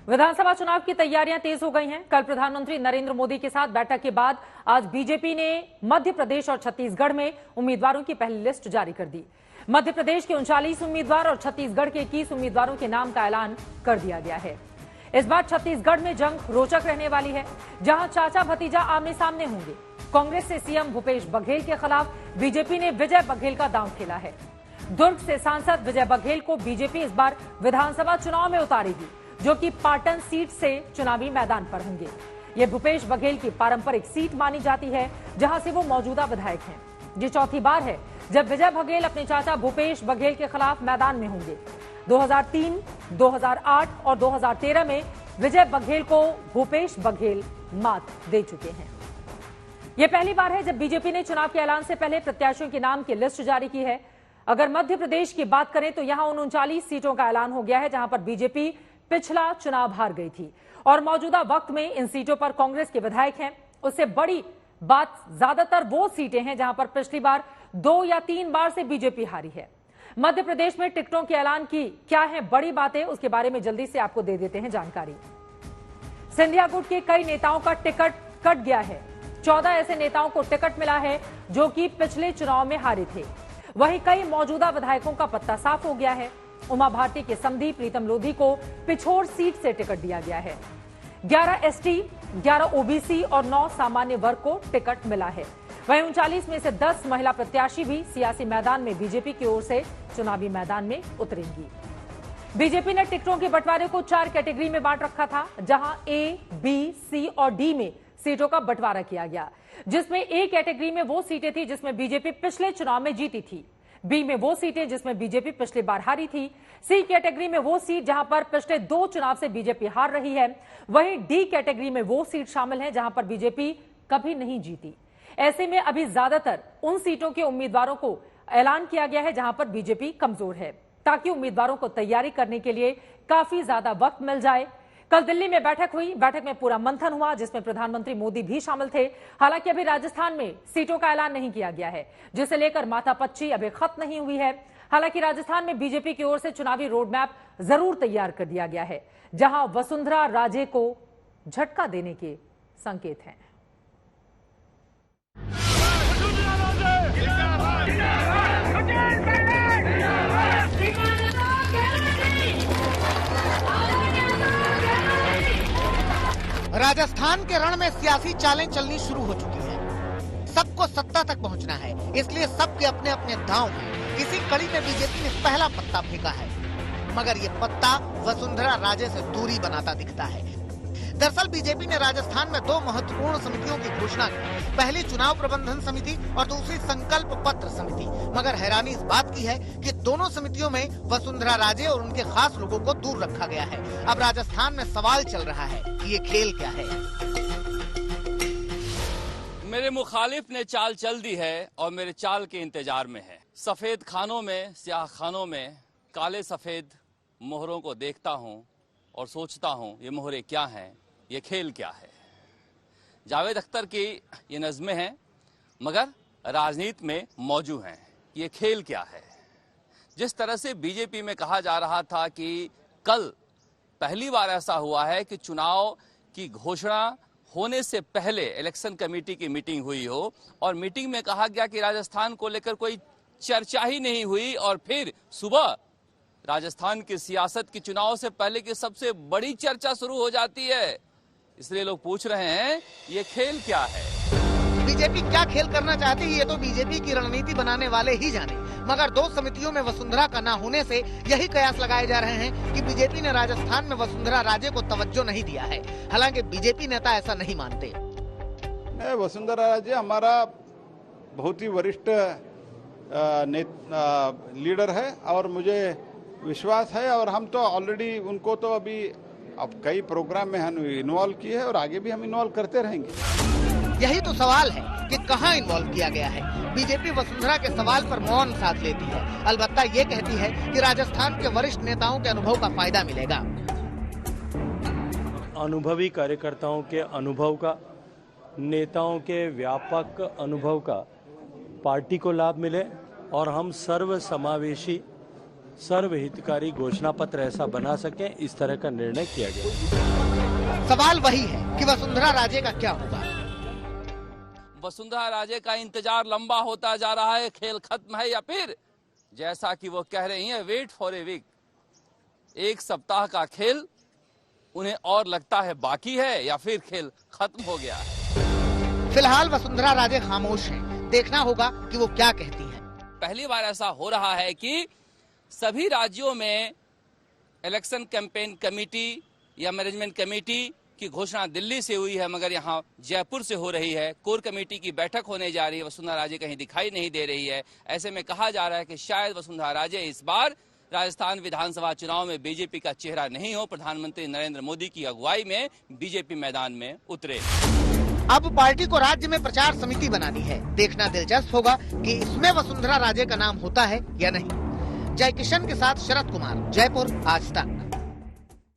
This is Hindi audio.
विधानसभा चुनाव की तैयारियां तेज हो गई हैं। कल प्रधानमंत्री नरेंद्र मोदी के साथ बैठक के बाद आज बीजेपी ने मध्य प्रदेश और छत्तीसगढ़ में उम्मीदवारों की पहली लिस्ट जारी कर दी। मध्य प्रदेश के 39 उम्मीदवार और छत्तीसगढ़ के 21 उम्मीदवारों के नाम का ऐलान कर दिया गया है। इस बार छत्तीसगढ़ में जंग रोचक रहने वाली है, जहां चाचा भतीजा आमने सामने होंगे। कांग्रेस से सीएम भूपेश बघेल के खिलाफ बीजेपी ने विजय बघेल का दांव खेला है। दुर्ग से सांसद विजय बघेल को बीजेपी इस बार विधानसभा चुनाव में उतारेगी, जो कि पाटन सीट से चुनावी मैदान पर होंगे। ये भूपेश बघेल की पारंपरिक सीट मानी जाती है, जहां से वो मौजूदा विधायक हैं। ये चौथी बार है जब विजय बघेल अपने चाचा भूपेश बघेल के खिलाफ मैदान में होंगे। 2003, 2008 और 2013 में विजय बघेल को भूपेश बघेल मात दे चुके हैं। यह पहली बार है जब बीजेपी ने चुनाव के ऐलान से पहले प्रत्याशियों के नाम की लिस्ट जारी की है। अगर मध्य प्रदेश की बात करें तो यहां उन 39 सीटों का ऐलान हो गया है, जहां पर बीजेपी पिछला चुनाव हार गई थी और मौजूदा वक्त में इन सीटों पर कांग्रेस के विधायक हैं। उससे बड़ी बात, ज्यादातर वो सीटें हैं जहां पर पिछली बार 2 या 3 बार से बीजेपी हारी है। मध्य प्रदेश में टिकटों के ऐलान की क्या है बड़ी बातें, उसके बारे में जल्दी से आपको दे देते हैं जानकारी। सिंधिया गुट के कई नेताओं का टिकट कट गया है। 14 ऐसे नेताओं को टिकट मिला है जो कि पिछले चुनाव में हारे थे। वहीं कई मौजूदा विधायकों का पत्ता साफ हो गया है। उमा भारती के समधी प्रीतम लोधी को पिछोर सीट से टिकट दिया गया है। 11 एसटी, 11 ओबीसी और 9 सामान्य वर्ग को टिकट मिला है। वहीं 39 में से 10 महिला प्रत्याशी भी सियासी मैदान में बीजेपी की ओर से चुनावी मैदान में उतरेंगी। बीजेपी ने टिकटों के बंटवारे को 4 कैटेगरी में बांट रखा था, जहां ए, बी, सी और डी में सीटों का बंटवारा किया गया, जिसमें ए कैटेगरी में वो सीटें थी जिसमें बीजेपी पिछले चुनाव में जीती थी, बी में वो सीटें जिसमें बीजेपी पिछली बार हारी थी, सी कैटेगरी में वो सीट जहां पर पिछले 2 चुनाव से बीजेपी हार रही है, वहीं डी कैटेगरी में वो सीट शामिल है जहां पर बीजेपी कभी नहीं जीती। ऐसे में अभी ज्यादातर उन सीटों के उम्मीदवारों को ऐलान किया गया है जहां पर बीजेपी कमजोर है, ताकि उम्मीदवारों को तैयारी करने के लिए काफी ज्यादा वक्त मिल जाए। कल दिल्ली में बैठक हुई, बैठक में पूरा मंथन हुआ जिसमें प्रधानमंत्री मोदी भी शामिल थे। हालांकि अभी राजस्थान में सीटों का ऐलान नहीं किया गया है, जिसे लेकर माथापच्ची अभी खत्म नहीं हुई है। हालांकि राजस्थान में बीजेपी की ओर से चुनावी रोड मैप जरूर तैयार कर दिया गया है, जहां वसुंधरा राजे को झटका देने के संकेत हैं। राजस्थान के रण में सियासी चालें चलनी शुरू हो चुकी है। सबको सत्ता तक पहुंचना है, इसलिए सबके अपने अपने दांव हैं। इसी कड़ी में बीजेपी ने पहला पत्ता फेंका है, मगर ये पत्ता वसुंधरा राजे से दूरी बनाता दिखता है। दरअसल बीजेपी ने राजस्थान में 2 महत्वपूर्ण समितियों की घोषणा की, पहली चुनाव प्रबंधन समिति और दूसरी संकल्प पत्र समिति। मगर हैरानी इस बात की है कि दोनों समितियों में वसुंधरा राजे और उनके खास लोगों को दूर रखा गया है। अब राजस्थान में सवाल चल रहा है कि ये खेल क्या है। मेरे मुखालिफ ने चाल चल दी है और मेरे चाल के इंतजार में है। सफेद खानों में, स्याह खानों में काले सफेद मोहरों को देखता हूँ और सोचता हूँ ये मोहरे क्या हैं, ये खेल क्या है। जावेद अख्तर की ये नज़में हैं, मगर राजनीति में मौजू हैं। ये खेल क्या है। जिस तरह से बीजेपी में कहा जा रहा था कि कल पहली बार ऐसा हुआ है कि चुनाव की घोषणा होने से पहले इलेक्शन कमेटी की मीटिंग हुई हो और मीटिंग में कहा गया कि राजस्थान को लेकर कोई चर्चा ही नहीं हुई, और फिर सुबह राजस्थान की सियासत की चुनाव से पहले की सबसे बड़ी चर्चा शुरू हो जाती है। इसलिए लोग पूछ रहे हैं ये खेल क्या है। बीजेपी क्या खेल करना चाहती है ये तो बीजेपी की रणनीति बनाने वाले ही जाने, मगर 2 समितियों में वसुंधरा का न होने से यही कयास लगाए जा रहे हैं कि बीजेपी ने राजस्थान में वसुंधरा राजे को तवज्जो नहीं दिया है। हालांकि बीजेपी नेता ऐसा नहीं मानते। वसुंधरा राजे हमारा बहुत ही वरिष्ठ लीडर है और मुझे विश्वास है, और हम तो ऑलरेडी उनको तो अभी अब कई प्रोग्राम में हम इन्वॉल्व किए हैं और आगे भी हम इन्वॉल्व करते रहेंगे। यही तो सवाल है कि कहां इन्वॉल्व किया गया है। बीजेपी वसुंधरा के सवाल पर मौन साध लेती है, अलबत्ता ये कहती है कि राजस्थान के वरिष्ठ नेताओं के अनुभव का फायदा मिलेगा। अनुभवी कार्यकर्ताओं के अनुभव का, नेताओं के व्यापक अनुभव का पार्टी को लाभ मिले और हम सर्व समावेशी सर्वहितकारी घोषणा पत्र ऐसा बना सके, इस तरह का निर्णय किया गया। सवाल वही है कि वसुंधरा राजे का क्या होगा। वसुंधरा राजे का इंतजार लंबा होता जा रहा है, खेल खत्म है या फिर जैसा कि वो कह रही हैं, वेट फॉर ए वीक, एक सप्ताह का खेल उन्हें और लगता है बाकी है या फिर खेल खत्म हो गया है। फिलहाल वसुंधरा राजे खामोश हैं, देखना होगा कि वो क्या कहती हैं। पहली बार ऐसा हो रहा है कि सभी राज्यों में इलेक्शन कैंपेन कमेटी या मैनेजमेंट कमेटी की घोषणा दिल्ली से हुई है, मगर यहाँ जयपुर से हो रही है। कोर कमेटी की बैठक होने जा रही है, वसुंधरा राजे कहीं दिखाई नहीं दे रही है। ऐसे में कहा जा रहा है कि शायद वसुंधरा राजे इस बार राजस्थान विधानसभा चुनाव में बीजेपी का चेहरा नहीं हो, प्रधानमंत्री नरेंद्र मोदी की अगुवाई में बीजेपी मैदान में उतरे। अब पार्टी को राज्य में प्रचार समिति बनानी है, देखना दिलचस्प होगा कि इसमें वसुंधरा राजे का नाम होता है या नहीं। जय किशन के साथ शरद कुमार, जयपुर, आज तक।